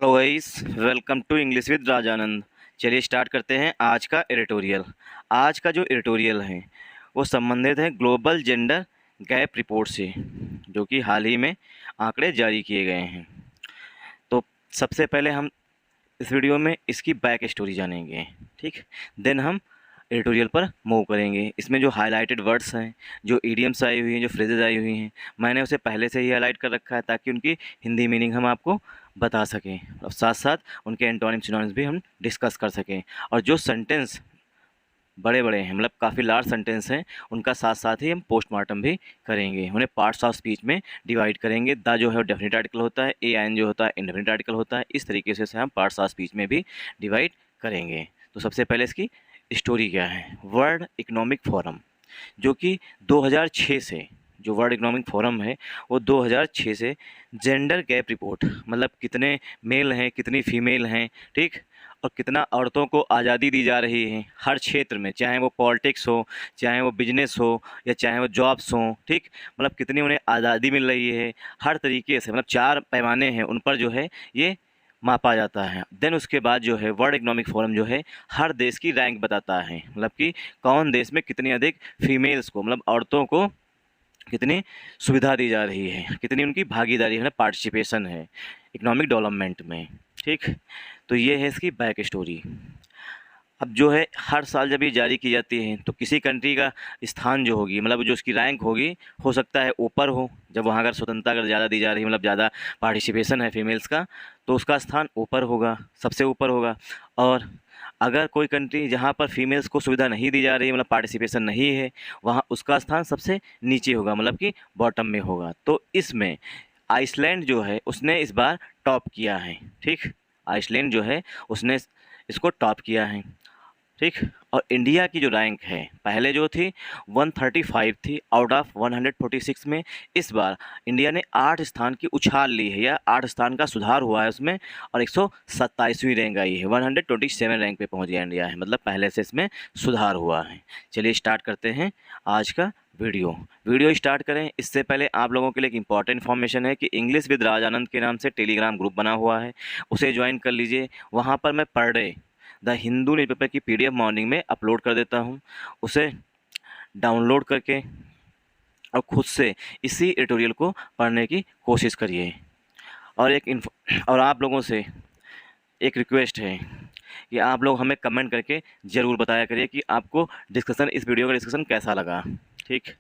Hello guys, welcome to English with Rajanand. चलिए start करते हैं आज का एडिटोरियल। आज का जो एडिटोरियल है वो संबंधित है ग्लोबल जेंडर गैप रिपोर्ट से, जो कि हाल ही में आंकड़े जारी किए गए हैं। तो सबसे पहले हम इस वीडियो में इसकी बैक स्टोरी जानेंगे, ठीक। देन हम एडिटोरियल पर मूव करेंगे। इसमें जो हाईलाइटेड वर्ड्स हैं, जो ईडियम्स आई हुई हैं, जो फ्रेजेज आई हुई हैं, मैंने उसे पहले से ही हाईलाइट कर रखा है ताकि उनकी हिंदी मीनिंग हम आपको बता सकें और साथ साथ उनके एंटोनिम सिनोनिम्स भी हम डिस्कस कर सकें। और जो सेंटेंस बड़े बड़े हैं, मतलब काफ़ी लार्ज सेंटेंस हैं, उनका साथ साथ ही हम पोस्टमार्टम भी करेंगे। उन्हें पार्ट्स ऑफ स्पीच में डिवाइड करेंगे। द जो है वो डेफिनेट आर्टिकल होता है, ए एन जो होता है इंडेफिनिट आर्टिकल होता है। इस तरीके से हम पार्ट्स ऑफ स्पीच में भी डिवाइड करेंगे। तो सबसे पहले इसकी स्टोरी क्या है। वर्ल्ड इकोनॉमिक फोरम, जो कि 2006 से, जो वर्ल्ड इकोनॉमिक फोरम है वो 2006 से जेंडर गैप रिपोर्ट, मतलब कितने मेल हैं कितनी फीमेल हैं, ठीक, और कितना औरतों को आज़ादी दी जा रही है हर क्षेत्र में, चाहे वो पॉलिटिक्स हो, चाहे वो बिजनेस हो, या चाहे वो जॉब्स हों, ठीक, मतलब कितनी उन्हें आज़ादी मिल रही है हर तरीके से। मतलब 4 पैमाने हैं उन पर जो है ये मापा जाता है। देन उसके बाद जो है वर्ल्ड इकोनॉमिक फोरम जो है हर देश की रैंक बताता है, मतलब कि कौन देश में कितनी अधिक फीमेल्स को, मतलब औरतों को कितनी सुविधा दी जा रही है, कितनी उनकी भागीदारी है, पार्टिसिपेशन है इकोनॉमिक डेवलपमेंट में, ठीक। तो ये है इसकी बैक स्टोरी। अब जो है हर साल जब ये जारी की जाती है तो किसी कंट्री का स्थान जो होगी, मतलब जो उसकी रैंक होगी, हो सकता है ऊपर हो। जब वहाँ अगर स्वतंत्रता अगर ज़्यादा दी जा रही है, मतलब ज़्यादा पार्टिसिपेशन है फीमेल्स का, तो उसका स्थान ऊपर होगा, सबसे ऊपर होगा। और अगर कोई कंट्री जहाँ पर फीमेल्स को सुविधा नहीं दी जा रही, मतलब पार्टिसिपेशन नहीं है, वहाँ उसका स्थान सबसे नीचे होगा, मतलब कि बॉटम में होगा। तो इसमें आइसलैंड जो है उसने इस बार टॉप किया है, ठीक। आइसलैंड जो है उसने इसको टॉप किया है, ठीक। और इंडिया की जो रैंक है पहले जो थी 135 थी आउट ऑफ 146 में। इस बार इंडिया ने 8 स्थान की उछाल ली है, या 8 स्थान का सुधार हुआ है उसमें, और 127वीं रैंक आई है। 127 रैंक पे पहुंच गया इंडिया है, मतलब पहले से इसमें सुधार हुआ है। चलिए स्टार्ट करते हैं आज का वीडियो स्टार्ट करें इससे पहले आप लोगों के लिए एक इंपॉर्टेंट इन्फॉर्मेशन है कि इंग्लिश विद राजानंद के नाम से टेलीग्राम ग्रुप बना हुआ है, उसे ज्वाइन कर लीजिए। वहाँ पर मैं per day the Hindu newspaper की पीडीएफ मॉर्निंग में अपलोड कर देता हूँ। उसे डाउनलोड करके और खुद से इसी एडिटोरियल को पढ़ने की कोशिश करिए। और और आप लोगों से एक रिक्वेस्ट है कि आप लोग हमें कमेंट करके ज़रूर बताया करिए कि आपको इस वीडियो का डिस्कशन कैसा लगा, ठीक।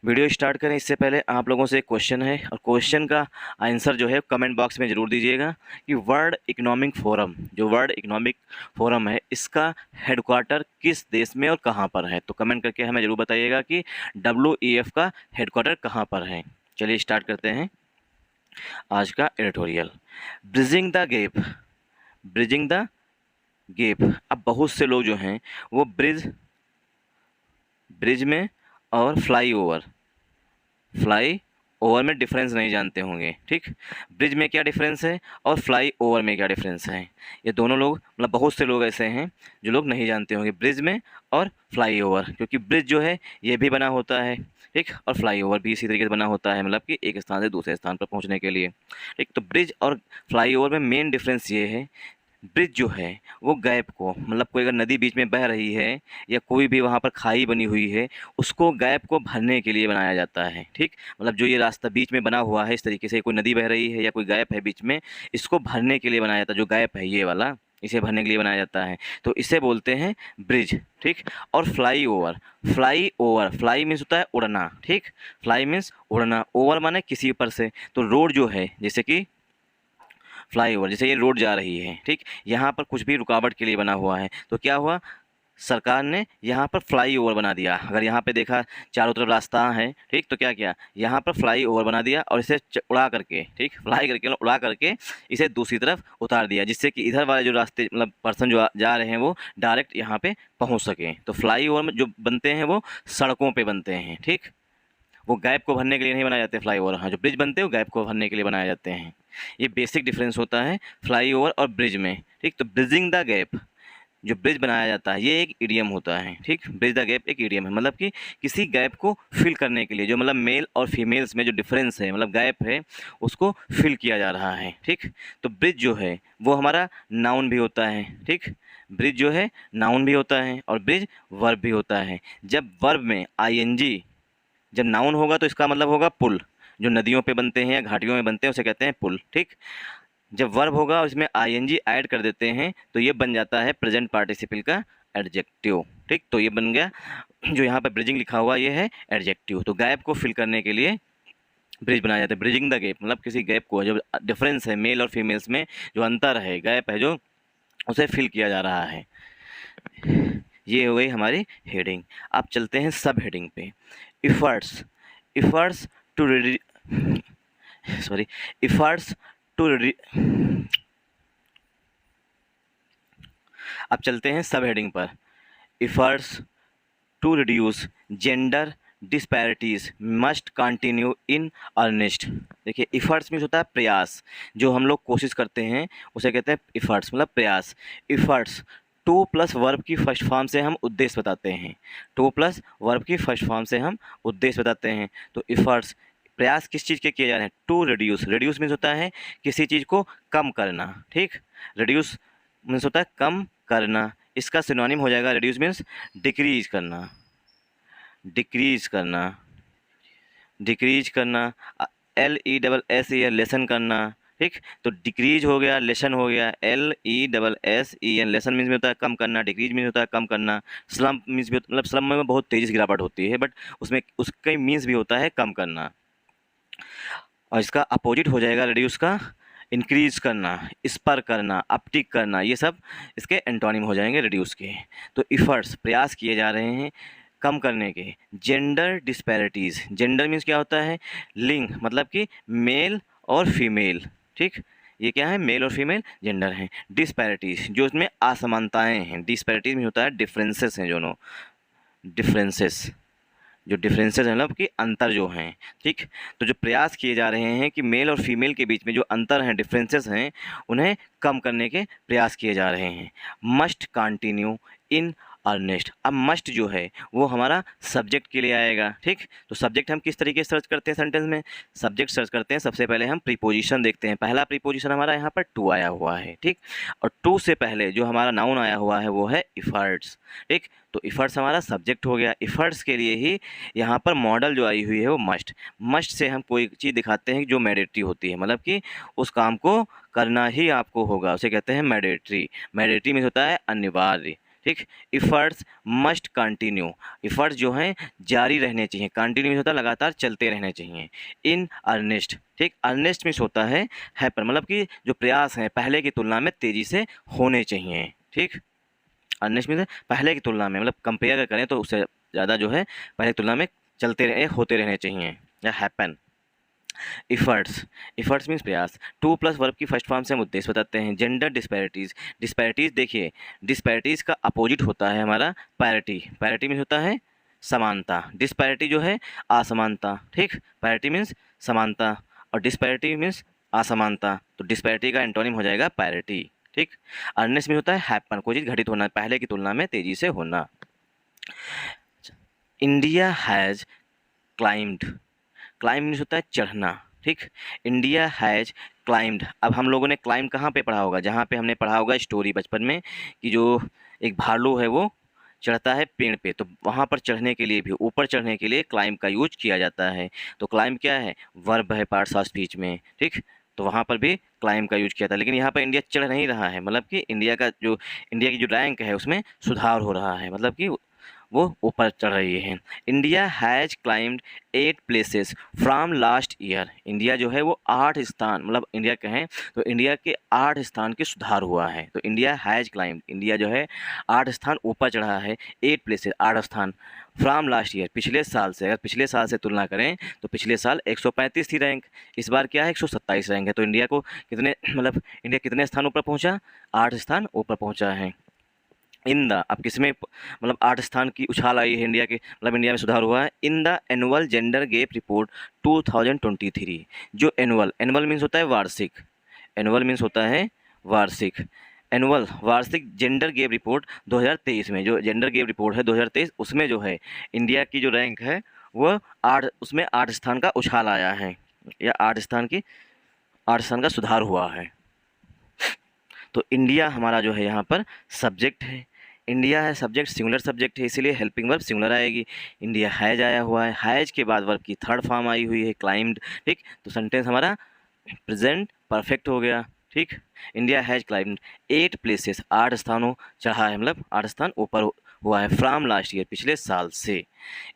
वीडियो स्टार्ट करें इससे पहले आप लोगों से एक क्वेश्चन है, और क्वेश्चन का आंसर जो है कमेंट बॉक्स में ज़रूर दीजिएगा कि वर्ल्ड इकोनॉमिक फोरम, जो वर्ल्ड इकोनॉमिक फोरम है, इसका हेडक्वार्टर किस देश में और कहाँ पर है। तो कमेंट करके हमें ज़रूर बताइएगा कि WEF का हेडक्वार्टर कहाँ पर है। चलिए स्टार्ट करते हैं आज का editorial. Bridging the gap, bridging the gap. अब बहुत से लोग जो हैं वो ब्रिज में और फ्लाई ओवर में डिफरेंस नहीं जानते होंगे, ठीक। ब्रिज में क्या डिफरेंस है और फ्लाई ओवर में क्या डिफरेंस है, ये दोनों लोग, मतलब बहुत से लोग ऐसे हैं जो लोग नहीं जानते होंगे ब्रिज में और फ्लाई ओवर। क्योंकि ब्रिज जो है ये भी बना होता है, ठीक, और फ्लाई ओवर भी इसी तरीके से बना होता है, मतलब कि एक स्थान से दूसरे स्थान पर पहुंचने के लिए, ठीक। तो ब्रिज और फ्लाई ओवर में मेन डिफरेंस ये है, ब्रिज जो है वो गैप को, मतलब कोई अगर नदी बीच में बह रही है या कोई भी वहाँ पर खाई बनी हुई है, उसको गैप को भरने के लिए बनाया जाता है, ठीक। मतलब जो ये रास्ता बीच में बना हुआ है इस तरीके से, कोई नदी बह रही है या कोई गैप है बीच में, इसको भरने के लिए बनाया जाता है। जो गैप है ये वाला, इसे भरने के लिए बनाया जाता है, तो इसे बोलते हैं ब्रिज, ठीक। और फ्लाई मीन्स होता है उड़ना, ठीक। फ्लाई मीन्स उड़ना, ओवर माने किसी ऊपर से। तो रोड जो है, जैसे कि फ्लाईओवर, जैसे ये रोड जा रही है, ठीक, यहाँ पर कुछ भी रुकावट के लिए बना हुआ है, तो क्या हुआ, सरकार ने यहाँ पर फ्लाईओवर बना दिया। अगर यहाँ पे देखा चारों तरफ रास्ता है, ठीक, तो क्या किया, यहाँ पर फ्लाईओवर बना दिया और इसे उड़ा करके, ठीक, फ्लाई करके उड़ा करके इसे दूसरी तरफ उतार दिया, जिससे कि इधर वाले जो रास्ते, मतलब पर्सन जो जा रहे हैं वो डायरेक्ट यहाँ पे पहुँच सकें। तो फ्लाईओवर में जो बनते हैं वो सड़कों पर बनते हैं, ठीक, वो गैप को भरने के लिए नहीं बनाए जाते फ्लाईओवर। हाँ, जो ब्रिज बनते हैं वो गैप को भरने के लिए बनाए जाते हैं। ये बेसिक डिफरेंस होता है फ्लाईओवर और ब्रिज में, ठीक। तो ब्रिजिंग द गैप, जो ब्रिज बनाया जाता है ये एक इडियम होता है, ठीक। ब्रिज द गैप एक इडियम है, मतलब कि किसी गैप को फिल करने के लिए, जो मतलब मेल और फीमेल्स में जो डिफरेंस है, मतलब गैप है, उसको फिल किया जा रहा है, ठीक। तो ब्रिज जो है वो हमारा नाउन भी होता है, ठीक। ब्रिज जो है नाउन भी होता है और ब्रिज वर्ब भी होता है। जब वर्ब में आईएनजी, जब नाउन होगा तो इसका मतलब होगा पुल, जो नदियों पे बनते हैं या घाटियों में बनते हैं उसे कहते हैं पुल, ठीक। जब वर्ब होगा और इसमें आईएनजी ऐड कर देते हैं तो ये बन जाता है प्रेजेंट पार्टिसिपल का एडजेक्टिव, ठीक। तो ये बन गया, जो यहाँ पे ब्रिजिंग लिखा हुआ ये है एडजेक्टिव। तो गैप को फिल करने के लिए ब्रिज बनाया जाता है। ब्रिजिंग द गैप मतलब किसी गैप को, जो डिफरेंस है मेल और फीमेल्स में, जो अंतर है, गैप है जो, उसे फिल किया जा रहा है। ये हो गई हमारी हेडिंग। अब चलते हैं सब हेडिंग पे। Efforts, efforts to sorry efforts to अब चलते हैं सब हेडिंग पर। Efforts to reduce gender disparities must continue in earnest. देखिए इफ़र्ट्स मीन्स होता है प्रयास, जो हम लोग कोशिश करते हैं उसे कहते हैं इफ़र्ट्स, मतलब प्रयास। इफ़र्ट्स टू प्लस वर्ब की फर्स्ट फॉर्म से हम उद्देश्य बताते हैं, टू प्लस वर्ब की फर्स्ट फॉर्म से हम उद्देश्य बताते हैं। तो इफ़र्ट्स प्रयास किस चीज़ के किए जा रहे हैं? To reduce. रिड्यूस मीन्स होता है किसी चीज़ को कम करना, ठीक। रिड्यूस मीन्स होता है कम करना। इसका सिनोनिम हो जाएगा, रिड्यूस मीन्स डिक्रीज करना, डिक्रीज करना, डिक्रीज करना। LESSEN लेसन करना, ठीक। तो डिक्रीज हो गया, लेसन हो गया। LESSEN लेसन मीन्स में होता है कम करना, डिक्रीज मीन्स होता है कम करना। स्लम्प मीन्स भी, मतलब स्लम्प में बहुत तेज़ी से गिरावट होती है, बट उसमें उसका मीन्स भी होता है कम करना। और इसका अपोजिट हो जाएगा रिड्यूस का, इंक्रीज करना, स्पर करना, अपटिक करना। ये सब इसके एंटोनिम हो जाएंगे रिड्यूस के। तो इफ़र्ट्स प्रयास किए जा रहे हैं कम करने के। जेंडर डिस्पैरिटीज़, जेंडर मीन्स क्या होता है? लिंग, मतलब कि मेल और फीमेल, ठीक। ये क्या है? मेल और फीमेल जेंडर हैं। डिस्पैरिटीज़ जो इसमें असमानताएं हैं। डिस्पैरिटीज़ में होता है डिफरेंसेस हैं, दोनों डिफरेंसेस, जो डिफरेंसेस हैं मतलब कि अंतर जो हैं, ठीक। तो जो प्रयास किए जा रहे हैं कि मेल और फीमेल के बीच में जो अंतर हैं, डिफरेंसेस हैं, उन्हें कम करने के प्रयास किए जा रहे हैं। Must continue in earnest. अब मस्ट जो है वो हमारा सब्जेक्ट के लिए आएगा, ठीक। तो सब्जेक्ट हम किस तरीके से सर्च करते हैं सेंटेंस में? सब्जेक्ट सर्च करते हैं, सबसे पहले हम प्रीपोजिशन देखते हैं। पहला प्रीपोजिशन हमारा यहाँ पर टू आया हुआ है, ठीक। और टू से पहले जो हमारा नाउन आया हुआ है वो है इफ़र्ट्स, ठीक। तो इफ़र्ट्स हमारा सब्जेक्ट हो गया। इफ़र्ट्स के लिए ही यहाँ पर मॉडल जो आई हुई है वो मस्ट। मस्ट से हम कोई चीज़ दिखाते हैं जो मैंडेटरी होती है, मतलब कि उस काम को करना ही आपको होगा, उसे कहते हैं मैंडेटरी। मैंडेटरी मीन्स होता है अनिवार्य, ठीक। इफ़र्ट्स मस्ट कंटिन्यू, इफ़र्ट्स जो हैं जारी रहने चाहिए। कंटिन्यू मीन्स होता है लगातार चलते रहने चाहिए। इन अर्नेस्ट, ठीक। अर्नेस्ट मीन्स होता है हैपर, मतलब कि जो प्रयास हैं पहले की तुलना में तेज़ी से होने चाहिए, ठीक। अर्नेस्ट मीन्स पहले की तुलना में, मतलब कंपेयर करें तो उससे ज़्यादा जो है पहले की तुलना में चलते रहे, होते रहने चाहिए, या हैपन। इफ़र्ट्स, इफ़र्ट्स मीन्स प्रयास। टू प्लस वर्ब की फर्स्ट फॉर्म से हम उद्देश्य बताते हैं। जेंडर डिस्पैरिटीज़, डिस्पैरिटीज़ देखिए डिस्पैरिटीज़ का अपोजिट होता है हमारा पैरिटी। पैरिटी मीन्स होता है समानता, डिस्पैरिटी जो है असमानता, ठीक। पैरिटी मीन्स समानता और डिस्पैरिटी मीन्स असमानता। तो डिस्पैरिटी का एंटोनिम हो जाएगा पैरिटी, ठीक। अर्नेस्ट में होता है हैपन, कोई चीज़ घटित होना, पहले की तुलना में तेज़ी से होना। India has climbed, climb means होता है चढ़ना, ठीक। India has climbed. अब हम लोगों ने क्लाइंब कहाँ पे पढ़ा होगा? जहाँ पे हमने पढ़ा होगा स्टोरी बचपन में कि जो एक भालू है वो चढ़ता है पेड़ पे, तो वहाँ पर चढ़ने के लिए भी, ऊपर चढ़ने के लिए क्लाइंब का यूज किया जाता है। तो क्लाइंब क्या है? वर्ब है पार्ट्स ऑफ स्पीच में, ठीक। तो वहाँ पर भी क्लाइंब का यूज किया था, लेकिन यहाँ पर इंडिया चढ़ नहीं रहा है, मतलब कि इंडिया की जो रैंक है उसमें सुधार हो रहा है, मतलब कि वो ऊपर चढ़ रही है। India has climbed 8 places from last year. India जो है वो 8 स्थान, मतलब इंडिया कहें तो इंडिया के 8 स्थान के सुधार हुआ है। तो इंडिया हैज़ क्लाइम्ड, इंडिया जो है 8 स्थान ऊपर चढ़ा है। 8 प्लेसेस, 8 स्थान। फ्रॉम लास्ट ईयर, पिछले साल से, अगर पिछले साल से तुलना करें तो पिछले साल 135 थी रैंक, इस बार क्या है 127 रैंक है। तो इंडिया को कितने, मतलब इंडिया कितने स्थान ऊपर पहुंचा? 8 स्थान ऊपर पहुंचा है। इन द, अब किसमें, मतलब 8 स्थान की उछाल आई है इंडिया के, मतलब इंडिया में सुधार हुआ है। In the annual gender gap report 2023, जो एनुअल, एनुअल मीन्स होता है वार्षिक, एनुअल मीन्स होता है वार्षिक। एनुअल वार्षिक जेंडर गैप रिपोर्ट 2023 में, जो जेंडर गैप रिपोर्ट है 2023, उसमें जो है इंडिया की जो रैंक है वो 8, उसमें 8 स्थान का उछाल आया है, या 8 स्थान का सुधार हुआ है। तो इंडिया हमारा जो है यहाँ पर सब्जेक्ट है, इंडिया है सब्जेक्ट, सिंगुलर सब्जेक्ट है, इसीलिए हेल्पिंग वर्ब सिंगुलर आएगी। इंडिया हैज आया हुआ है, हैज के बाद वर्ब की थर्ड फॉर्म आई हुई है क्लाइम्ड, ठीक। तो सेंटेंस हमारा प्रेजेंट परफेक्ट हो गया, ठीक। इंडिया हैज क्लाइम्ड 8 प्लेसेस, 8 स्थानों चढ़ा है, मतलब 8 स्थान ऊपर हुआ है फ्रॉम लास्ट ईयर, पिछले साल से।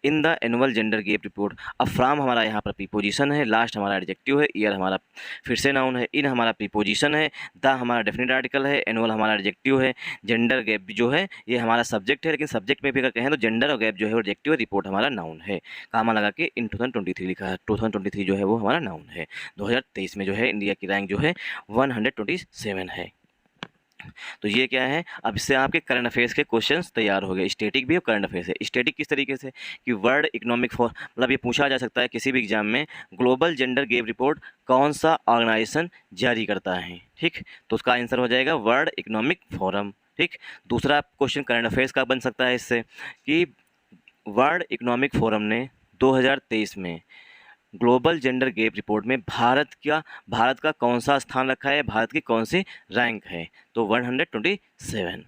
In the annual gender gap report, अब फ्रॉम हमारा यहाँ पर प्रीपोजिशन है, लास्ट हमारा एडजेक्टिव है, ईयर हमारा फिर से नाउन है, इन हमारा प्रीपोजिशन है, द हमारा डेफिनेट आर्टिकल है, एनुअल हमारा एडजेक्टिव है, जेंडर गैप जो है ये हमारा सब्जेक्ट है, लेकिन सब्जेक्ट में भी अगर कहें तो जेंडर और गैप जो है वो एडजेक्टिव है, रिपोर्ट हमारा नाउन है। कामा लगा के इन 2023 लिखा है, 2023 जो है वो हमारा नाउन है। 2023 में जो है इंडिया की रैंक जो है 127 है। तो ये क्या है, अब इससे आपके करंट अफेयर्स के क्वेश्चंस तैयार हो गए, स्टैटिक भी और करंट अफेयर्स है। स्टैटिक किस तरीके से कि वर्ल्ड इकोनॉमिक फॉर, मतलब ये पूछा जा सकता है किसी भी एग्जाम में, ग्लोबल जेंडर गैप रिपोर्ट कौन सा ऑर्गेनाइजेशन जारी करता है, ठीक। तो उसका आंसर हो जाएगा वर्ल्ड इकोनॉमिक फोरम, ठीक। दूसरा क्वेश्चन करंट अफेयर्स का बन सकता है इससे कि वर्ल्ड इकोनॉमिक फोरम ने 2023 में ग्लोबल जेंडर गैप रिपोर्ट में भारत का कौन सा स्थान रखा है, भारत की कौन सी रैंक है, तो 127।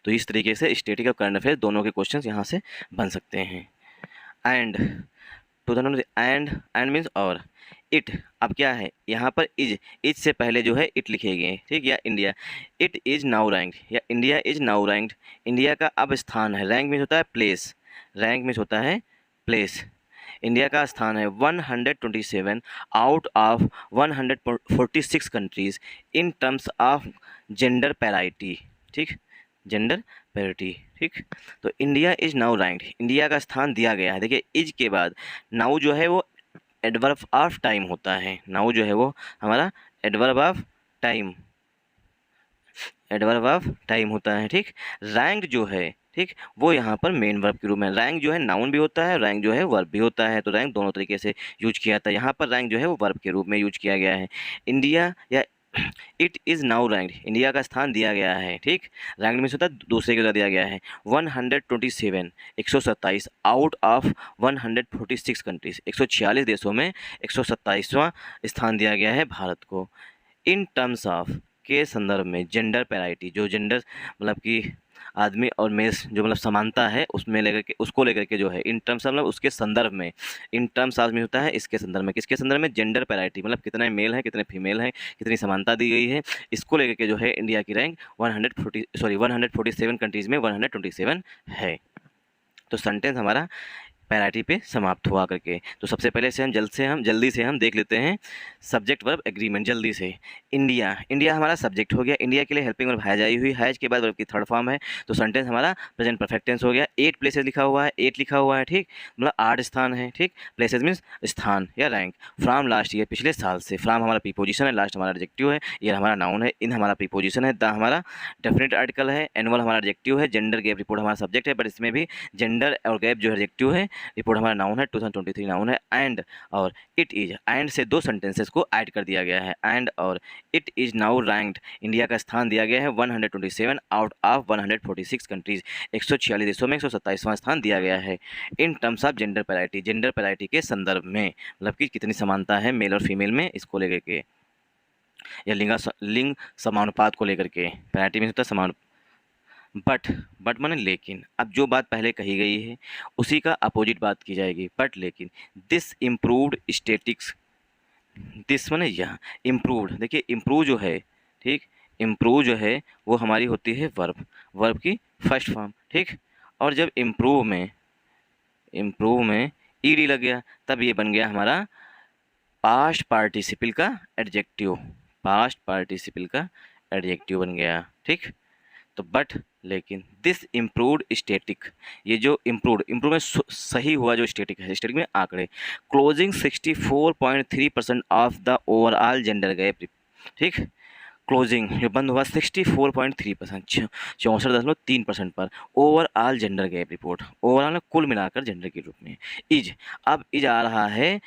तो इस तरीके से स्टैटिक और करंट अफेयर दोनों के क्वेश्चंस यहाँ से बन सकते हैं। एंड 2000 एंड मीन्स और इट, अब क्या है यहाँ पर इज से पहले जो है इट लिखेंगे, ठीक, या India, it is now ranked, या India is now ranked, India का अब स्थान है, रैंक मीन्स होता है प्लेस, रैंक मीन्स होता है प्लेस, इंडिया का स्थान है 127 out of 146 countries in terms of gender parity, ठीक, जेंडर पैरिटी, ठीक। तो India is now ranked, India का स्थान दिया गया है। देखिए इज के बाद नाउ जो है वो एडवर्ब ऑफ टाइम होता है, नाउ जो है वो हमारा adverb of time, adverb of time होता है, ठीक। रैंक जो है, ठीक, वो यहाँ पर मेन वर्ब के रूप में, रैंक जो है नाउन भी होता है, रैंक जो है वर्ब भी होता है, तो रैंक दोनों तरीके से यूज किया जाता है। यहाँ पर रैंक जो है वो वर्ब के रूप में यूज किया गया है। इंडिया या it is now ranked, India का स्थान दिया गया है, ठीक। रैंक मीन्स होता है दूसरे के द्वारा दिया गया है। 127 127 आउट ऑफ 146 कंट्रीज, 146 देशों में 127वां स्थान दिया गया है भारत को। इन टर्म्स ऑफ, के संदर्भ में, जेंडर पैरिटी, जो जेंडर मतलब कि आदमी और मेल्स जो मतलब समानता है उसमें लेकर के, उसको लेकर के जो है, इन टर्म्स मतलब उसके संदर्भ में, इन टर्म्स आदमी होता है इसके संदर्भ में, किसके संदर्भ में, जेंडर पैरिटी, मतलब कितने मेल हैं कितने फीमेल हैं, कितनी समानता दी गई है, इसको लेकर के जो है इंडिया की रैंक 147 कंट्रीज़ में 127 है। तो सेंटेंस हमारा पैरिटी पे समाप्त हुआ करके। तो सबसे पहले से हम जल्दी से हम देख लेते हैं सब्जेक्ट वर्ब एग्रीमेंट जल्दी से। इंडिया, इंडिया हमारा सब्जेक्ट हो गया, इंडिया के लिए हेल्पिंग वर्ब हैज आई हुई, हैज के बाद वर्ब की थर्ड फॉर्म है, तो सेंटेंस हमारा प्रेजेंट परफेक्ट टेंस हो गया। 8 प्लेसेस लिखा हुआ है, 8 लिखा हुआ है, ठीक, मतलब 8 स्थान है, ठीक। प्लेसेस मीन्स स्थान या रैंक। फ्रॉम लास्ट ईयर, पिछले साल से, फ्रॉम हमारा प्रीपोजिशन है, लास्ट हमारा एडजेक्टिव है, ईयर हमारा नाउन है, इन हमारा प्रीपोजिशन है, द हमारा डेफिनेट आर्टिकल है, एनुअल हमारा एडजेक्टिव है, जेंडर गैप रिपोर्ट हमारा सब्जेक्ट है, बट इसमें भी जेंडर और गैप जो एडजेक्टिव है, रिपोर्ट हमारा नाउन है, 2023 नाउन है। एंड और इट इज, एंड से 2 सेंटेंसेस को ऐड कर दिया गया है, एंड और it is now ranked, India का स्थान दिया गया है 127 आउट ऑफ 146 कंट्रीज, 146 देशों में 127वां स्थान दिया गया है। In terms of gender parity, gender parity के संदर्भ में, मतलब कि कितनी समानता है मेल और फीमेल में, इसको लेकर के, या लिंग समानुपात को लेकर के। पैरिटी में होता है समान, बट माने लेकिन, अब जो बात पहले कही गई है उसी का अपोजिट बात की जाएगी, बट लेकिन। दिस इम्प्रूव्ड स्टेटिक्स, दिस माने यहाँ इम्प्रूव्ड, देखिए इम्प्रूव जो है, ठीक, इम्प्रूव जो है वो हमारी होती है वर्ब, वर्ब की फर्स्ट फॉर्म, ठीक। और जब इम्प्रूव में ईडी लग गया तब ये बन गया हमारा पास्ट पार्टिसिपल का एडजेक्टिव, पास्ट पार्टिसिपल का एडजेक्टिव बन गया, ठीक। तो बट लेकिन दिस इम्प्रूव्ड स्टैटिक, ये जो इम्प्रूव में सही हुआ जो स्टैटिक है, स्टैटिक में आंकड़े, closing 64.3% of the overall gender gap, ठीक। क्लोजिंग जो बंद हुआ 64.3%, 64.3% पर overall gender gap report, overall कुल मिलाकर जेंडर के रूप में। इज, अब इज आ रहा है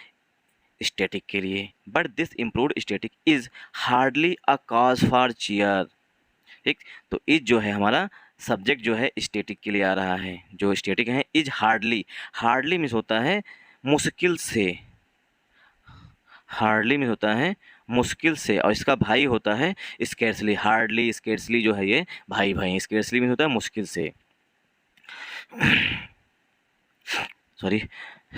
स्टैटिक के लिए, but this improved statistic is hardly a cause for cheer. ठीक, तो इज जो है हमारा सब्जेक्ट जो है स्टैटिक के लिए आ रहा है, जो स्टैटिक है इज हार्डली, हार्डली मीन्स होता है मुश्किल से, हार्डली मीन्स होता है मुश्किल से, और इसका भाई होता है स्केर्सली, हार्डली स्केर्सली जो है ये भाई भाई, स्केर्सली मीन्स होता है मुश्किल से, sorry,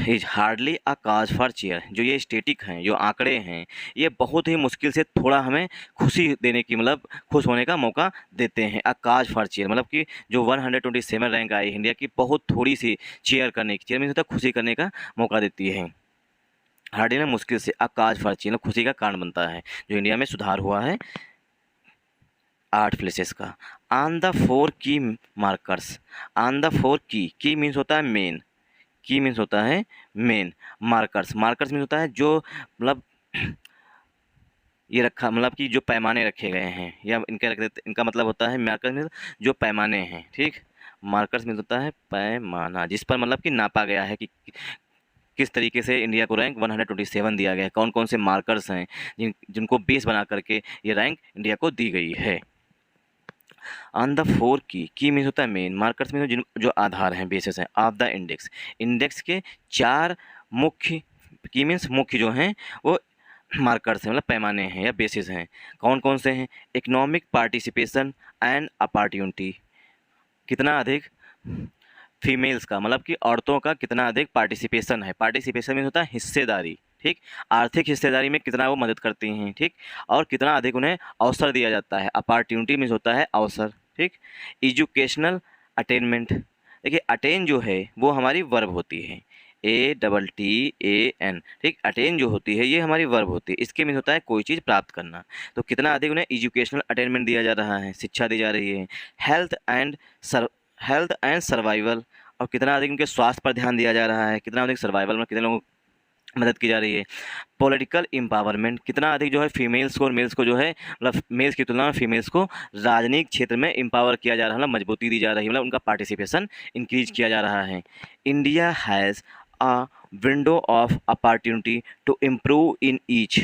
is hardly a cause for chair. जो ये स्टेटिक हैं, जो आंकड़े हैं, ये बहुत ही मुश्किल से थोड़ा हमें खुशी देने की, मतलब खुश होने का मौका देते हैं। अ काज फॉर चेयर मतलब कि जो 127 रैंक आई इंडिया की, बहुत थोड़ी सी चेयर करने की, चेयर मीन्स होता है खुशी करने का मौका देती है। हार्डली ना मुश्किल से, अ काज फॉर चेयर खुशी का कारण बनता है, जो इंडिया में सुधार हुआ है 8 प्लेसेस का। ऑन द 4 की मार्कर्स, ऑन द 4 की मीन्स होता है मेन, की मीन्स होता है मेन, मार्कर्स, मार्कर्स मीन्स होता है जो मतलब ये रखा, मतलब कि जो पैमाने रखे गए हैं, या इनके रख देते, इनका मतलब होता है मार्कर्स मीन्स जो पैमाने हैं। ठीक, मार्कर्स मीन्स होता है पैमाना, जिस पर मतलब कि नापा गया है कि किस तरीके से इंडिया को रैंक 127 दिया गया है, कौन कौन से मार्कर्स हैं जिनको बेस बना करके ये रैंक इंडिया को दी गई है। ऑन द 4 की मीन्स होता है मेन, मार्कर्स मीन्स जो आधार हैं, बेसिस हैं ऑफ द इंडेक्स, इंडेक्स के 4 मुख्य, की मीन्स मुख्य जो हैं वो मार्कर्स हैं, मतलब पैमाने हैं या बेसिस हैं। कौन कौन से हैं? इकोनॉमिक पार्टिसिपेशन एंड अपॉर्चुनिटी, कितना अधिक फीमेल्स का, मतलब कि औरतों का कितना अधिक पार्टिसिपेशन है, पार्टिसिपेशन मीन्स होता है हिस्सेदारी। ठीक, आर्थिक हिस्सेदारी में कितना वो मदद करती हैं। ठीक, और कितना अधिक उन्हें अवसर दिया जाता है, अपॉर्चुनिटी मीन्स होता है अवसर। ठीक, एजुकेशनल अटेनमेंट, देखिए अटेन जो है वो हमारी वर्ब होती है, ATTAN। ठीक, अटेन जो होती है ये हमारी वर्ब होती है, इसके मीन्स होता है कोई चीज़ प्राप्त करना। तो कितना अधिक उन्हें एजुकेशनल अटेनमेंट दिया जा रहा है, शिक्षा दी जा रही है। Health and health and survival, और कितना अधिक उनके स्वास्थ्य पर ध्यान दिया जा रहा है, कितना अधिक सर्वाइवल में कितने लोगों को मदद की जा रही है। पॉलिटिकल एम्पावरमेंट, कितना अधिक जो है फीमेल्स को और मेल्स को जो है, मतलब मेल्स की तुलना में फीमेल्स को राजनीतिक क्षेत्र में एम्पावर किया जा रहा है, मतलब मजबूती दी जा रही है, मतलब उनका पार्टिसिपेशन इंक्रीज किया जा रहा है। India has a window of opportunity to improve in each,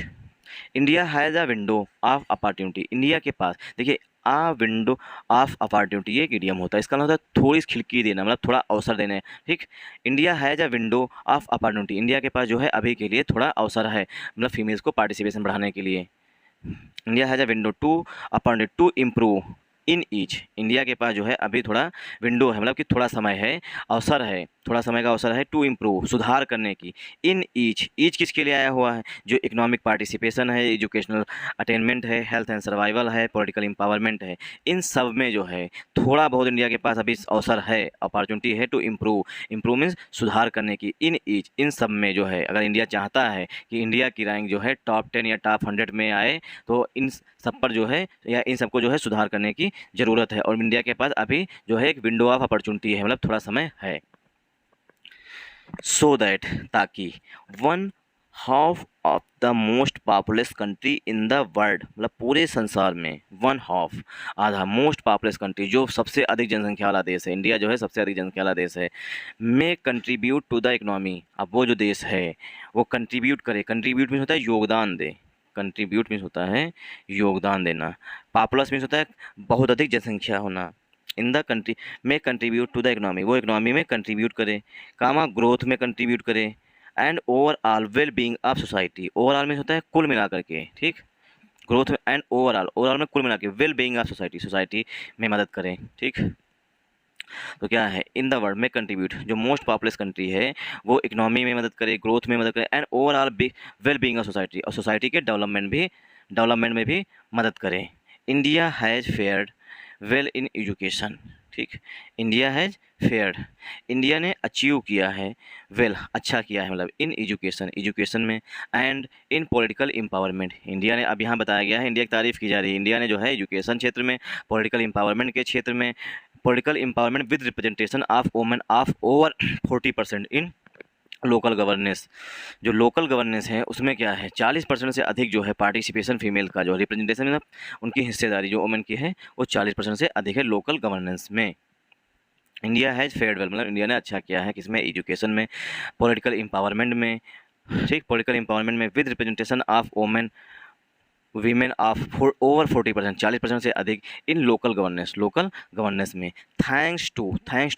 India has a window of opportunity, India के पास देखिए आ विंडो ऑफ अपॉर्चुनिटी, ये एक इडियम होता है, इसका मतलब होता है थोड़ी सी खिड़की देना, मतलब थोड़ा अवसर देना। ठीक, India has a window of opportunity, India के पास जो है अभी के लिए थोड़ा अवसर है, मतलब फीमेल्स को पार्टिसिपेशन बढ़ाने के लिए। India has a window to opportunity to improve in each, India के पास जो है अभी थोड़ा विंडो है, मतलब कि थोड़ा समय है, अवसर है, थोड़ा समय का अवसर है, टू इम्प्रूव सुधार करने की, इन ईच, ईच किसके लिए आया हुआ है? जो इकोनॉमिक पार्टिसिपेशन है, एजुकेशनल अटेनमेंट है, हेल्थ एंड सर्वाइवल है, पॉलिटिकल एम्पावरमेंट है, इन सब में जो है थोड़ा बहुत इंडिया के पास अभी अवसर है, अपॉर्चुनिटी है टू इम्प्रूव, इम्प्रूव मीन्स सुधार करने की, इन ईच, इन सब में जो है अगर इंडिया चाहता है कि इंडिया की रैंक जो है टॉप 10 या टॉप 100 में आए, तो इन सब पर जो है या इन सबको जो है सुधार करने की ज़रूरत है, और इंडिया के पास अभी जो है एक विंडो ऑफ अपॉर्चुनिटी है, मतलब थोड़ा समय है। सो दैट, ताकि 1/2 of the most populous country in the world, मतलब पूरे संसार में 1/2, आधा, मोस्ट पॉपुलस कंट्री जो सबसे अधिक जनसंख्या वाला देश है, इंडिया जो है सबसे अधिक जनसंख्या वाला देश है, में कंट्रीब्यूट टू द इकोनॉमी, अब वो जो देश है वो कंट्रीब्यूट करे, कंट्रीब्यूट मीन्स होता है योगदान दे, कंट्रीब्यूट मीन्स होता है योगदान देना, पॉपुलस मीन्स होता है बहुत अधिक जनसंख्या होना, इन द कंट्री में कंट्रीब्यूट टू द इकोनॉमी, वो इकोनॉमी में कंट्रीब्यूट करे, कामा ग्रोथ में कंट्रीब्यूट करे, and overall well being of society, overall में होता है कुल मिला करके। ठीक, ग्रोथ में एंड ओवरऑल, ओवरऑल में कुल मिला के, well being of society, society में मदद करें। ठीक, तो क्या है, इन द वर्ल्ड में कंट्रीब्यूट, जो मोस्ट पॉपुलस कंट्री है वो इकोनॉमी में मदद करे, ग्रोथ में मदद करे, and overall well being of society, और सोसाइटी के डेवलपमेंट में भी मदद करे। India has fared well in education. ठीक, इंडिया हैज़ फेयर्ड, इंडिया ने अचीव किया है, वेल अच्छा किया है, मतलब इन एजुकेशन, एजुकेशन में, and in political empowerment, India ने, अब यहाँ बताया गया है इंडिया की तारीफ़ की जा रही है, इंडिया ने जो है एजुकेशन क्षेत्र में, पॉलिटिकल एम्पावरमेंट के क्षेत्र में, political empowerment with representation of women of over 40% in local governance, जो लोकल गवर्नेंस है उसमें क्या है 40% से अधिक जो है पार्टिसिपेशन फीमेल का, जो रिप्रेजेंटेशन है उनकी हिस्सेदारी जो वुमेन की है वो 40% से अधिक है लोकल गवर्नेंस में। इंडिया हैज़ फेयर्ड वेल, मतलब इंडिया ने अच्छा किया है किसमें, एजुकेशन में, पॉलिटिकल एम्पावरमेंट में, ठीक, पॉलिटिकल एम्पावरमेंट में with representation of women of over 40%, 40% से अधिक इन लोकल गवर्नेंस में। थैंक्स टू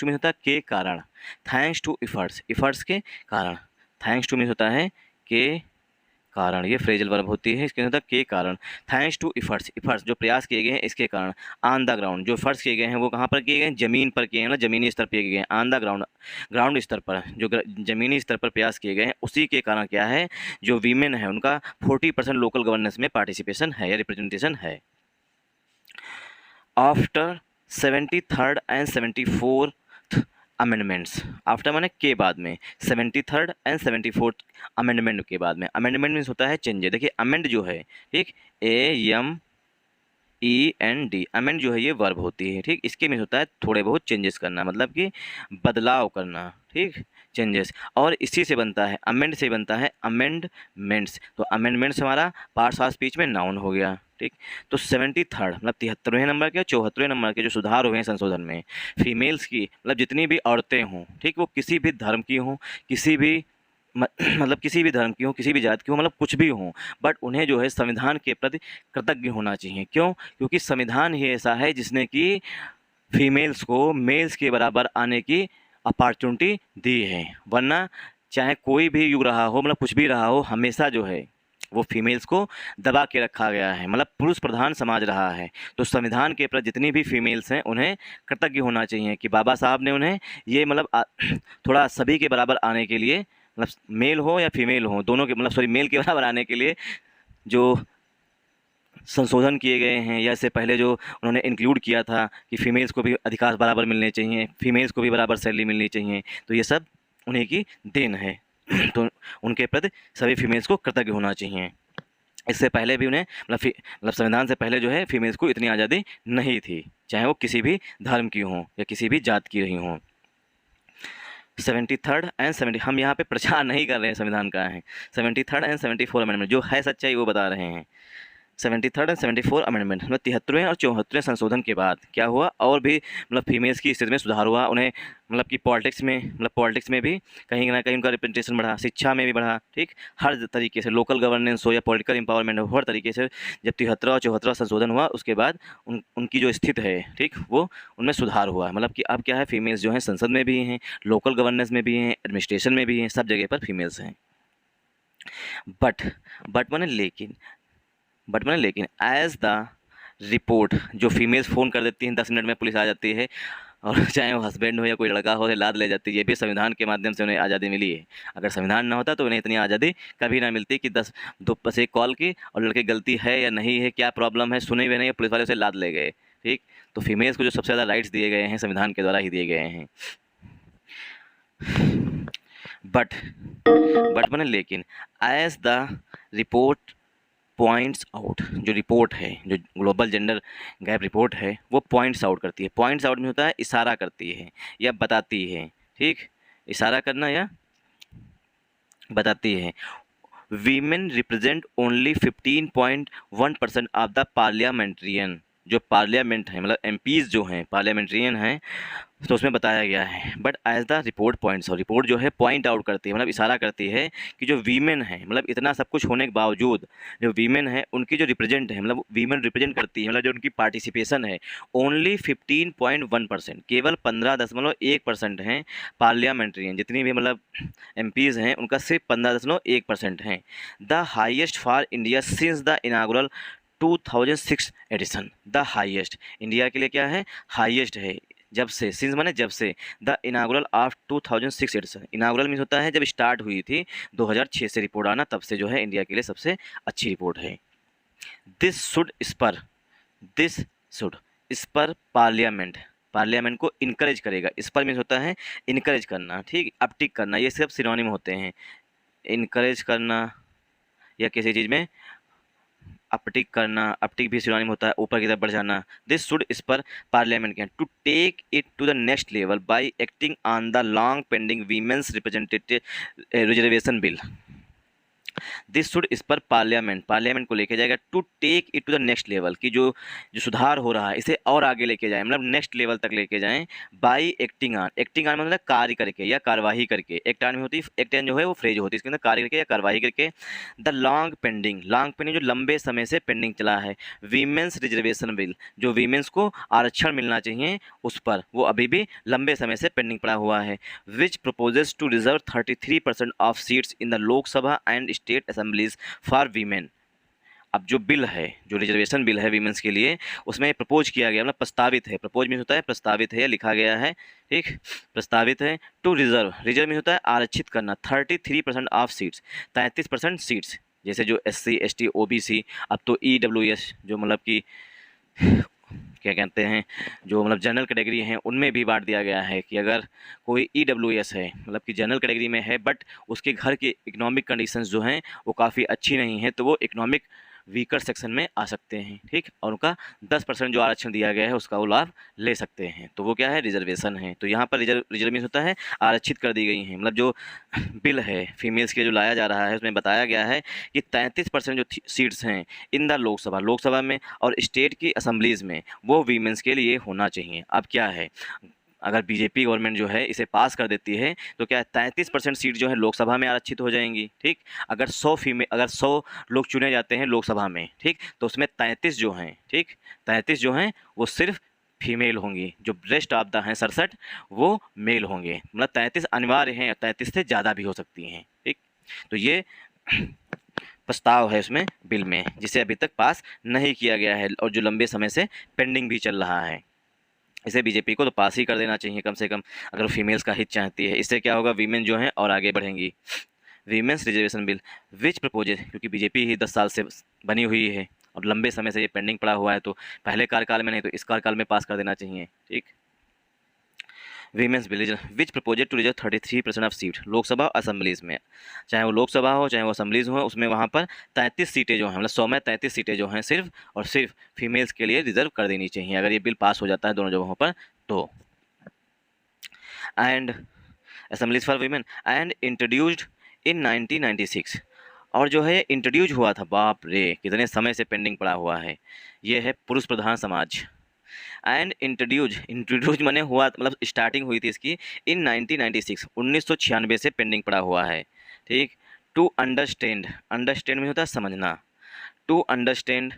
मीन होता है के कारण, थैंक्स टू इफर्ट्स के कारण, थैंक्स टू मीन होता है के कारण, ये फ्रेजल वर्ब होती है, इसके अंदर के कारण। थैंक्स टू इफर्ट्स जो प्रयास किए गए हैं इसके कारण। ऑन द ग्राउंड जो फर्स्ट किए गए हैं वो कहाँ पर किए गए हैं, जमीन पर किए हैं ना, जमीनी स्तर पर किए गए हैं। ऑन द ग्राउंड स्तर पर जो जमीनी स्तर पर प्रयास किए गए हैं उसी के कारण क्या है, जो वीमेन है उनका 40% लोकल गवर्नेंस में पार्टिसिपेशन है या रिप्रेजेंटेशन है। After 73rd and 74th amendments, after माने के बाद में, 73rd एंड 74th अमेंडमेंट के बाद में। अमेंडमेंट मीन्स होता है चेंज। देखिए अमेंड जो है, ठीक, AMEND, अमेंड जो है ये वर्ब होती है, ठीक, इसके मीन्स होता है थोड़े बहुत चेंजेस करना, मतलब कि बदलाव करना, ठीक, चेंजेस। और इसी से बनता है, अमेंड से बनता है अमेंडमेंट्स, तो अमेंडमेंट्स हमारा पार्ट्स ऑफ स्पीच में नाउन हो गया, ठीक। तो 73rd मतलब 73वें नंबर के, 74वें नंबर के जो सुधार हुए हैं संशोधन में, फीमेल्स की मतलब जितनी भी औरतें हों, ठीक, वो किसी भी धर्म की हों, किसी भी मतलब किसी भी धर्म की हो, किसी भी जात की हो, मतलब कुछ भी हो, बट उन्हें जो है संविधान के प्रति कृतज्ञ होना चाहिए। क्यों? क्योंकि संविधान ही ऐसा है जिसने कि फीमेल्स को मेल्स के बराबर आने की अपॉर्चुनिटी दी है। वरना चाहे कोई भी युग रहा हो, मतलब कुछ भी रहा हो, हमेशा जो है वो फीमेल्स को दबा के रखा गया है, मतलब पुरुष प्रधान समाज रहा है। तो संविधान के प्रति जितनी भी फीमेल्स हैं उन्हें कृतज्ञ होना चाहिए कि बाबा साहब ने उन्हें ये मतलब थोड़ा सभी के बराबर आने के लिए, मतलब मेल हो या फीमेल हो दोनों के, मतलब सॉरी मेल के बराबर आने के लिए जो संशोधन किए गए हैं, या इससे पहले जो उन्होंने इंक्लूड किया था कि फ़ीमेल्स को भी अधिकार बराबर मिलने चाहिए, फीमेल्स को भी बराबर सैलरी मिलनी चाहिए, तो ये सब उन्हीं की देन है। तो उनके प्रति सभी फीमेल्स को कृतज्ञ होना चाहिए। इससे पहले भी उन्हें मतलब संविधान से पहले जो है फीमेल्स को इतनी आज़ादी नहीं थी, चाहे वो किसी भी धर्म की हों या किसी भी जात की रही हों। 73rd एंड 70, हम यहाँ पे प्रचार नहीं कर रहे हैं संविधान का है, 73rd एंड 74 अमेंडमेंट जो है सच्चाई वो बता रहे हैं। 73rd एंड 74 अमेंडमेंट मतलब 73वें और 74वें संशोधन के बाद क्या हुआ, और भी मतलब फीमेल्स की स्थिति में सुधार हुआ। उन्हें मतलब कि पॉलिटिक्स में भी कहीं ना कहीं उनका रिप्रेजेंटेशन बढ़ा, शिक्षा में भी बढ़ा, ठीक, हर तरीके से लोकल गवर्नेंस हो या पॉलिटिकल एम्पावरमेंट हो, हर तरीके से जब 73 और 74 संशोधन हुआ उसके बाद उनकी जो स्थिति है, ठीक, वो उनमें सुधार हुआ। मतलब कि अब क्या है, फीमेल्स जो हैं संसद में भी हैं, लोकल गवर्नेंस में भी हैं, एडमिनिस्ट्रेशन में भी हैं, सब जगह पर फीमेल्स हैं। बट मैंने लेकिन एज द रिपोर्ट, जो फीमेल्स फ़ोन कर देती हैं 10 मिनट में पुलिस आ जाती है, और चाहे वो हस्बैंड हो या कोई लड़का हो, उन्हें लाद ले जाती है, ये भी संविधान के माध्यम से उन्हें आज़ादी मिली है। अगर संविधान ना होता तो उन्हें इतनी आज़ादी कभी ना मिलती कि बस एक कॉल की और लड़के गलती है या नहीं है, क्या प्रॉब्लम है, सुने हुए नहीं, पुलिस वाले उसे लाद ले गए, ठीक। तो फीमेल्स को जो सबसे ज़्यादा राइट्स दिए गए हैं संविधान के द्वारा ही दिए गए हैं। बट मैंने लेकिन as the report points out, जो रिपोर्ट है, जो ग्लोबल जेंडर गैप रिपोर्ट है, वो पॉइंट्स आउट करती है। पॉइंट्स आउट में होता है इशारा करती है या बताती है, ठीक, इशारा करना या बताती है। Women represent only 15.1% of the parliamentarian, जो पार्लियामेंट है मतलब एमपीज़ जो हैं पार्लियामेंट्रियन हैं, तो उसमें बताया गया है। But as the report points, और रिपोर्ट जो है पॉइंट आउट करती है, मतलब इशारा करती है कि जो वीमेन है, मतलब इतना सब कुछ होने के बावजूद जो वीमेन है उनकी जो रिप्रेजेंट है, मतलब वीमेन रिप्रेजेंट करती है, मतलब जो उनकी पार्टिसिपेशन है ओनली 15.1%, केवल 15.1% हैं पार्लियामेंट्रियन, जितनी भी मतलब एमपीज़ हैं उनका सिर्फ 15.1% हैं। The highest for India since the inaugural 2006 edition, the highest India के लिए क्या है, हाइएस्ट है जब से, सिंस माने जब से, the inaugural of 2006 edition, inaugural means होता है जब स्टार्ट हुई थी 2006 से रिपोर्ट आना, तब से जो है इंडिया के लिए सबसे अच्छी रिपोर्ट है। दिस शुड इस पर पार्लियामेंट को इनकरेज करेगा। इस पर मीन्स होता है इनकरेज करना, ठीक, अपटिक करना, ये सब सिनोनिम होते हैं। इनकरेज करना या किसी चीज़ में अपटिक करना, अपटिक भी सिनोनिम होता है ऊपर की तरफ बढ़ जाना। दिस शुड, इस पर पार्लियामेंट के to take it to the next level by acting on the long pending women's representative reservation bill. This should, इस पर पार्लियामेंट को लेके जाएगा to take it to the next level, कि जो जो सुधार हो रहा है इसे और आगे लेके जाए, मतलब नेक्स्ट लेवल तक लेके जाएं। बाई एक्टिंग ऑन मतलब कार्य करके या कार्यवाही करके। एक्ट ऑन में होती है, एक्ट ऑन जो है वो फ्रेज होती है, इसके अंदर कार्य करके या कार्यवाही करके। द लॉन्ग पेंडिंग जो लंबे समय से पेंडिंग चला है वीमेंस रिजर्वेशन बिल, जो वीमेंस को आरक्षण मिलना चाहिए उस पर, वो अभी भी लंबे समय से पेंडिंग पड़ा हुआ है। Which proposes to reserve 33% of seats in the Lok Sabha and state assemblies for women. अब जो बिल है, जो रिजर्वेशन बिल है वीमेंस के लिए, उसमें प्रपोज किया गया, मतलब प्रस्तावित है, प्रपोज मीन होता है प्रस्तावित है या लिखा गया है, ठीक, प्रस्तावित है। टू रिजर्व मीन होता है आरक्षित करना 33% ऑफ सीट्स, 33% सीट्स, जैसे जो SC ST OBC, अब तो EWS जो मतलब कि क्या कहते हैं, जो मतलब जनरल कैटेगरी हैं उनमें भी बांट दिया गया है कि अगर कोई EWS है, मतलब कि जनरल कैटेगरी में है बट उसके घर की इकोनॉमिक कंडीशंस जो हैं वो काफ़ी अच्छी नहीं है, तो वो इकोनॉमिक वीकर सेक्शन में आ सकते हैं, ठीक, और उनका 10% जो आरक्षण दिया गया है उसका वो लाभ ले सकते हैं, तो वो क्या है, रिजर्वेशन है। तो यहाँ पर रिजर्वेशन होता है आरक्षित कर दी गई हैं, मतलब जो बिल है फीमेल्स के लिए जो लाया जा रहा है उसमें बताया गया है कि 33% जो सीट्स हैं इन द लोकसभा में और स्टेट की असम्बलीज़ में वो वीमेंस के लिए होना चाहिए। अब क्या है, अगर बीजेपी गवर्नमेंट जो है इसे पास कर देती है तो क्या 33% सीट जो है लोकसभा में आरक्षित हो जाएंगी, ठीक। अगर 100 लोग चुने जाते हैं लोकसभा में, ठीक, तो उसमें 33 जो हैं, ठीक, 33 जो हैं वो सिर्फ फीमेल होंगी, जो रेस्ट ऑफ द हैं 67 वो मेल होंगे, मतलब 33 अनिवार्य हैं, 33 से ज़्यादा भी हो सकती हैं, ठीक। तो ये प्रस्ताव है उसमें बिल में, जिसे अभी तक पास नहीं किया गया है और जो लंबे समय से पेंडिंग भी चल रहा है। इसे बीजेपी को तो पास ही कर देना चाहिए कम से कम, अगर फीमेल्स का हित चाहती है। इससे क्या होगा, वीमेन जो हैं और आगे बढ़ेंगी। Women's reservation bill which proposes, क्योंकि बीजेपी ही 10 साल से बनी हुई है और लंबे समय से ये पेंडिंग पड़ा हुआ है, तो पहले कार्यकाल में नहीं तो इस कार्यकाल में पास कर देना चाहिए, ठीक। Women's bill which proposed to reserve 33% of seat Lok Sabha assemblies में, चाहे वो लोकसभा हो चाहे वो असेंबलीज हो, उसमें वहाँ पर 33 सीटें जो हैं, मतलब 100 में 33 सीटें जो हैं सिर्फ और सिर्फ फीमेल्स के लिए रिजर्व कर देनी चाहिए, अगर ये बिल पास हो जाता है दोनों जगहों पर तो। And assemblies for women and introduced in 1996, और जो है इंट्रोड्यूस हुआ था, बाप रे कितने समय से पेंडिंग पड़ा हुआ है, ये है पुरुष प्रधान समाज। एंड इंट्रोड्यूज मैंने हुआ, मतलब स्टार्टिंग हुई थी इसकी इन 1996, 1996 से पेंडिंग पड़ा हुआ है, ठीक। टू अंडरस्टैंड में होता है समझना, टू अंडरस्टैंड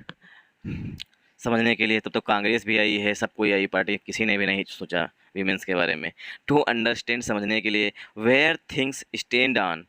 समझने के लिए, तब तो कांग्रेस भी आई है, सब कोई आई पार्टी, किसी ने भी नहीं सोचा वीमेंस के बारे में। टू अंडरस्टैंड समझने के लिए, where things stand on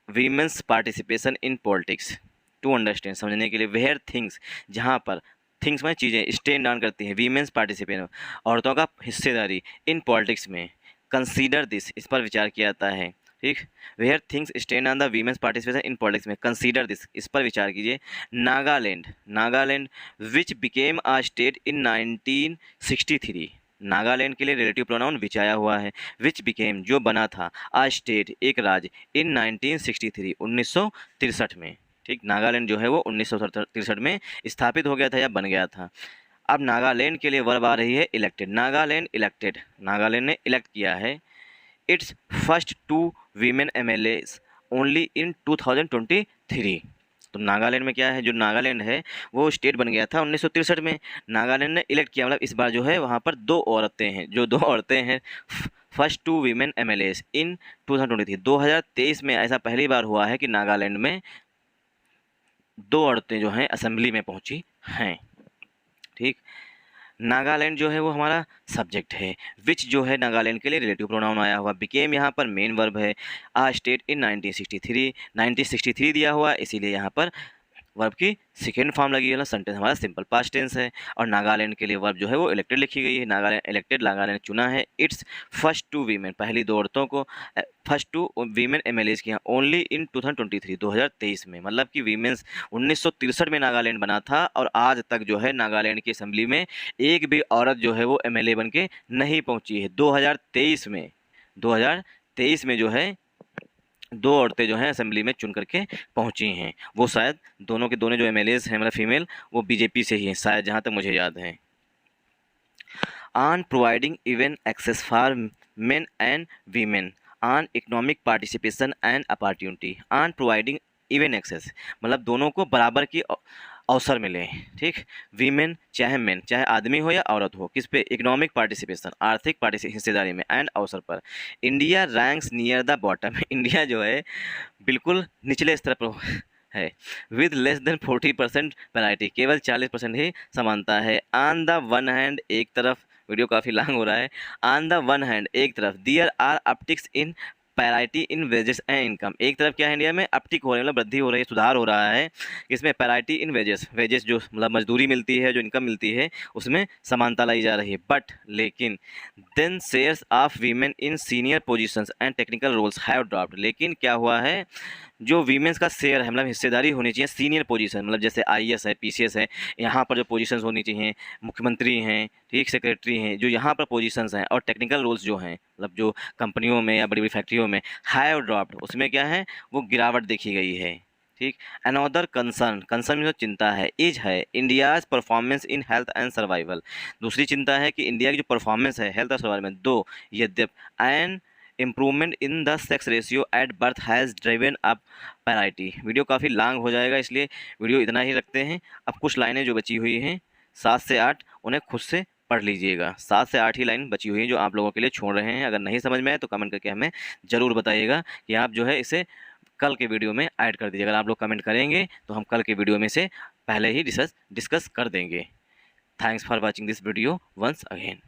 women's participation in politics. To understand समझने के लिए, वेयर थिंग्स जहाँ पर, थिंग्स में चीज़ें स्टैंड ऑन करती हैं, वीमेंस पार्टिसिपेशन औरतों का हिस्सेदारी इन पॉलिटिक्स में, कंसीडर दिस इस पर विचार किया जाता है, ठीक। Where things stand on the women's participation in politics में, कंसीडर दिस इस पर विचार कीजिए। Nagaland which became a state in 1963, Nagaland के लिए रिलेटिव प्रोनाउन विच आया हुआ है, विच बिकेम जो बना था, अ स्टेट एक राज्य, इन 1963 1963 में, ठीक। नागालैंड जो है वो 1963 में स्थापित हो गया था या बन गया था। अब नागालैंड के लिए वर्ब आ रही है इलेक्टेड, नागालैंड ने इलेक्ट किया है it's first 2 women MLAs only in 2023। तो नागालैंड में क्या है, जो नागालैंड है वो स्टेट बन गया था 1963 में, नागालैंड ने इलेक्ट किया, मतलब इस बार जो है वहाँ पर 2 औरतें हैं, जो 2 औरतें हैं, फर्स्ट 2 वीमेन MLAs इन 2023, 2023 में ऐसा पहली बार हुआ है कि नागालैंड में 2 औरतें जो हैं असेंबली में पहुँची हैं, ठीक। नागालैंड जो है वो हमारा सब्जेक्ट है, विच जो है नागालैंड के लिए रिलेटिव प्रोनाउन आया हुआ, बिकेम यहाँ पर मेन वर्ब है, आ स्टेट इन 1963 दिया हुआ, इसीलिए यहाँ पर वर्ब की सेकेंड फॉर्म लगी है ना, सेंटेंस हमारा सिंपल पास्ट टेंस है। और नागालैंड के लिए वर्ब जो है वो इलेक्टेड लिखी गई है, नागालैंड चुना है इट्स फर्स्ट 2 वीमेन, पहली 2 औरतों को, फर्स्ट 2 वीमेन MLAs की ओनली इन 2023 में, मतलब कि वीमेंस 1963 में नागालैंड बना था और आज तक जो है नागालैंड की असेंबली में एक भी औरत जो है वो MLA बन के नहीं पहुँची है। 2023 में जो है 2 औरतें जो हैं असेंबली में चुन करके पहुंची हैं, वो शायद दोनों के दोनों जो MLAs हैं, मतलब फीमेल, वो बीजेपी से ही हैं शायद, जहां तक मुझे याद है। On providing even access for men and women on economic participation and opportunity, on providing even access, मतलब दोनों को बराबर की अवसर मिले। ठीक, वीमेन चाहे मेन, चाहे आदमी हो या औरत हो, किस पे, इकोनॉमिक पार्टिसिपेशन, आर्थिक हिस्सेदारी में एंड अवसर पर। India ranks near the bottom, India जो है बिल्कुल निचले स्तर पर है। विद लेस देन 40% पैरिटी, केवल 40% ही समानता है। ऑन द वन हैंड, एक तरफ, वीडियो काफ़ी लॉन्ग हो रहा है। ऑन द वन हैंड, एक तरफ, there are upticks in parity in wages and income, एक तरफ क्या है, इंडिया में अपटिक हो रही है, मतलब वृद्धि हो रही है, सुधार हो रहा है। इसमें पैराइटी इन वेजेस, वेजेस जो मतलब मजदूरी मिलती है, जो इनकम मिलती है, उसमें समानता लाई जा रही है। बट लेकिन then shares of women in senior positions and technical roles have dropped, लेकिन क्या हुआ है, जो वीमेंस का शेयर है, मतलब हिस्सेदारी होनी चाहिए सीनियर पोजीशन, मतलब जैसे आईएएस है, पीसीएस है, यहाँ पर जो पोजीशंस होनी चाहिए, मुख्यमंत्री हैं, ठीक, सेक्रेटरी हैं, जो यहाँ पर पोजीशंस हैं, और टेक्निकल रोल्स जो हैं, मतलब जो कंपनियों में या बड़ी बड़ी फैक्ट्रियों में, हैव ड्रॉप्ड, उसमें क्या है, वो गिरावट देखी गई है। ठीक, अनदर कंसर्न, कंसर्न में जो चिंता है, इज है India's performance in health and survival, दूसरी चिंता है कि इंडिया की जो परफॉर्मेंस है हेल्थ और सर्वाइवल में, दो यद्यप and improvement in the sex ratio at birth has driven up parity. Video काफ़ी लॉन्ग हो जाएगा, इसलिए वीडियो इतना ही रखते हैं। अब कुछ लाइनें जो बची हुई हैं 7 से 8, उन्हें खुद से पढ़ लीजिएगा। 7 से 8 ही लाइन बची हुई है जो आप लोगों के लिए छोड़ रहे हैं। अगर नहीं समझ में आए तो कमेंट करके हमें ज़रूर बताइएगा कि आप जो है इसे कल के वीडियो में ऐड कर दीजिए। अगर आप लोग कमेंट करेंगे तो हम कल के वीडियो में से पहले ही डिस्कस कर देंगे। Thanks for watching this video once again.